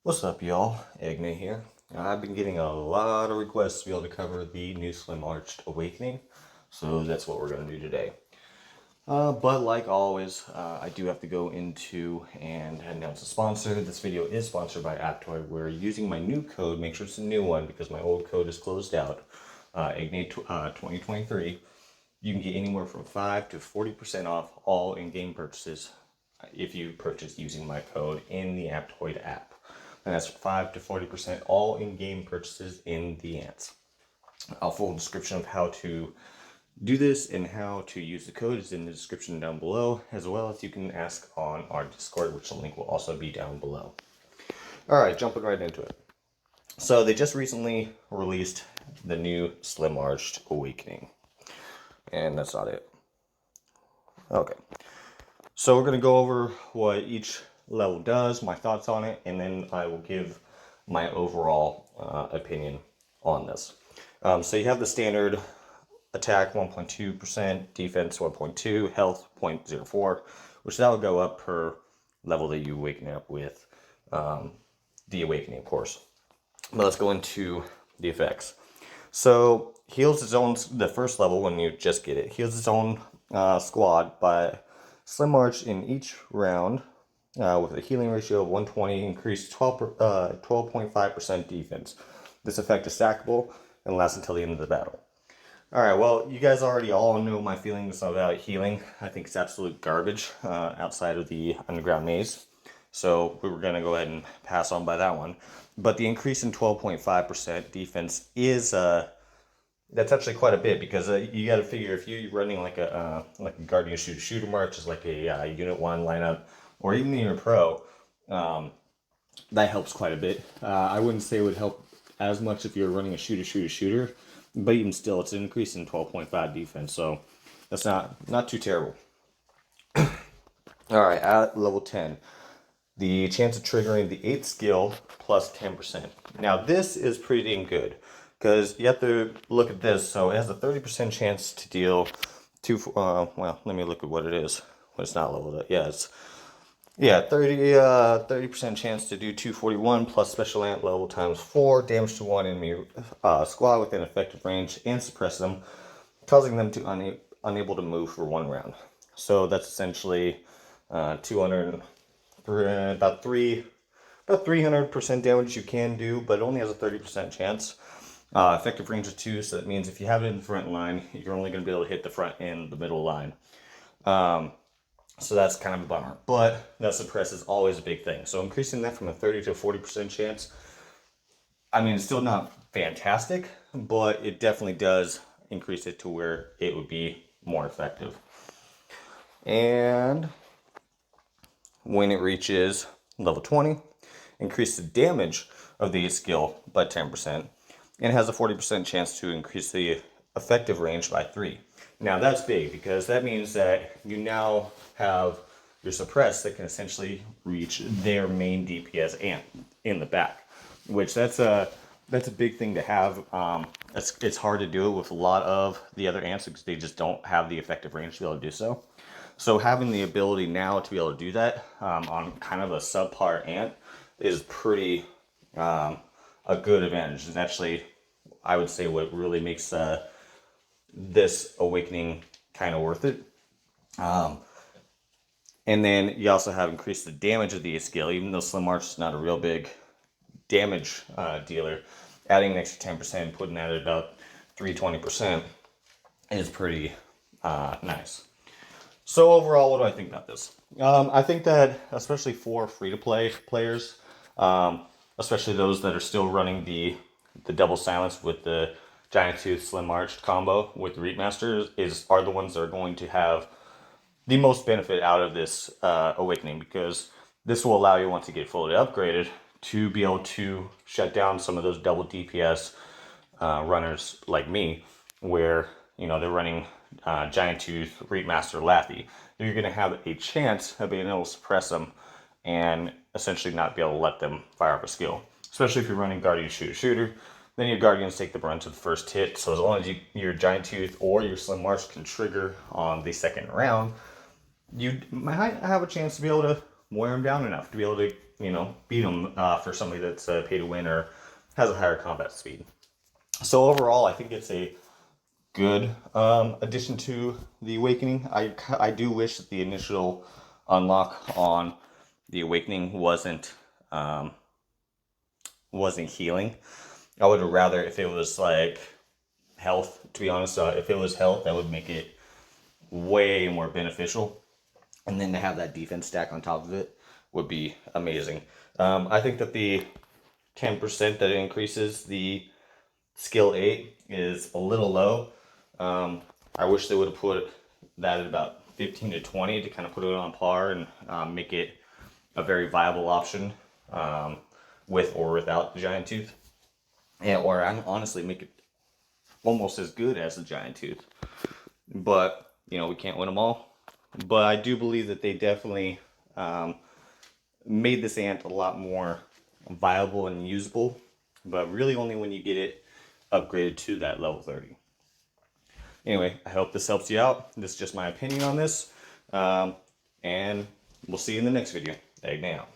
What's up, y'all? Egne here. I've been getting a lot of requests to be able to cover the new Slim Arched Awakening, so that's what we're going to do today. But like always, I do have to go into and announce a sponsor. This video is sponsored by Aptoid. We're using my new code. Make sure it's a new one because my old code is closed out. Ignite 2023. You can get anywhere from 5 to 40% off all in-game purchases if you purchase using my code in the Aptoid app. And that's 5 to 40% all in-game purchases in theants. A full description of how to do this and how to use the code is in the description down below, as well as you can ask on our Discord, which the link will also be down below. Alright, jumping right into it. So they just recently released the new Slim Arched Awakening. And that's not it. Okay. So we're going to go over what each level does, my thoughts on it, and then I will give my overall opinion on this. So you have the standard attack 1.2%, defense 1.2, health 0.04, which that will go up per level that you awaken up with the awakening, of course. But let's go into the effects. So heals its own, the first level when you just get it, heals its own squad by Slim Arch in each round with a healing ratio of 120, increased 12.5% defense. This effect is stackable and lasts until the end of the battle. Alright, well, you guys already all know my feelings about healing. I think it's absolute garbage outside of the underground maze. So we were going to go ahead and pass on by that one. But the increase in 12.5% defense is that's actually quite a bit, because you got to figure if you're running like a Guardian shooter march, is like a Unit 1 lineup, or even in your pro, that helps quite a bit. I wouldn't say it would help as much if you're running a shooter, but even still, it's an increase in 12.5 defense, so that's not too terrible. Alright, at level 10, the chance of triggering the 8th skill plus 10%. Now this is pretty dang good, because you have to look at this. So it has a 30% chance to deal well, let me look at what it is. Well, it's not leveled up. Yeah, it's 30% chance to do 241 plus special ant level times 4 damage to one enemy squad within effective range and suppress them, causing them to unable to move for 1 round. So that's essentially 200 about 300% damage you can do, but it only has a 30% chance. Effective range of 2, so that means if you have it in the front line, you're only going to be able to hit the front and the middle line. So that's kind of a bummer, but that suppress is always a big thing. So increasing that from a 30 to 40% chance, I mean, it's still not fantastic, but it definitely does increase it to where it would be more effective. And when it reaches level 20, increase the damage of the skill by 10%, and has a 40% chance to increase the effective range by 3. Now that's big, because that means that you now have your suppress that can essentially reach their main DPS ant in the back, which that's a big thing to have. It's hard to do it with a lot of the other ants because they just don't have the effective range to be able to do so. So having the ability now to be able to do that on kind of a subpar ant is pretty a good advantage. It's actually, I would say, what really makes this awakening kind of worth it. And then you also have increased the damage of the skill, even though Slim Arch is not a real big damage dealer. Adding an extra 10%, putting that at about 320% is pretty nice. So overall, what do I think about this? I think that, especially for free-to-play players, especially those that are still running the double silence with the Giant Tooth Slim Arched combo with the Reapmaster, are the ones that are going to have the most benefit out of this awakening, because this will allow you, once you get fully upgraded, to be able to shut down some of those double DPS runners like me, where they're running Giant Tooth, Reapmaster, Laffy. You're going to have a chance of being able to suppress them and essentially not be able to let them fire up a skill. Especially if you're running Guardian shooter, then your Guardians take the brunt of the first hit. So as long as your Giant Tooth or your Slim March can trigger on the second round, you might have a chance to be able to wear them down enough to be able to you know, beat them for somebody that's pay to win or has a higher combat speed. So overall, I think it's a good addition to the Awakening. I do wish that the initial unlock on the Awakening wasn't healing. I would have rather if it was like health, to be honest. If it was health, that would make it way more beneficial. And then to have that defense stack on top of it would be amazing. I think that the 10% that increases the skill 8 is a little low. I wish they would have put that at about 15 to 20 to kind of put it on par and make it a very viable option with or without the giant tooth. And, or honestly make it almost as good as the giant tooth. But, you know, we can't win them all. But I do believe that they definitely made this ant a lot more viable and usable. But really only when you get it upgraded to that level 30. Anyway, I hope this helps you out. This is just my opinion on this. And we'll see you in the next video. Egg now.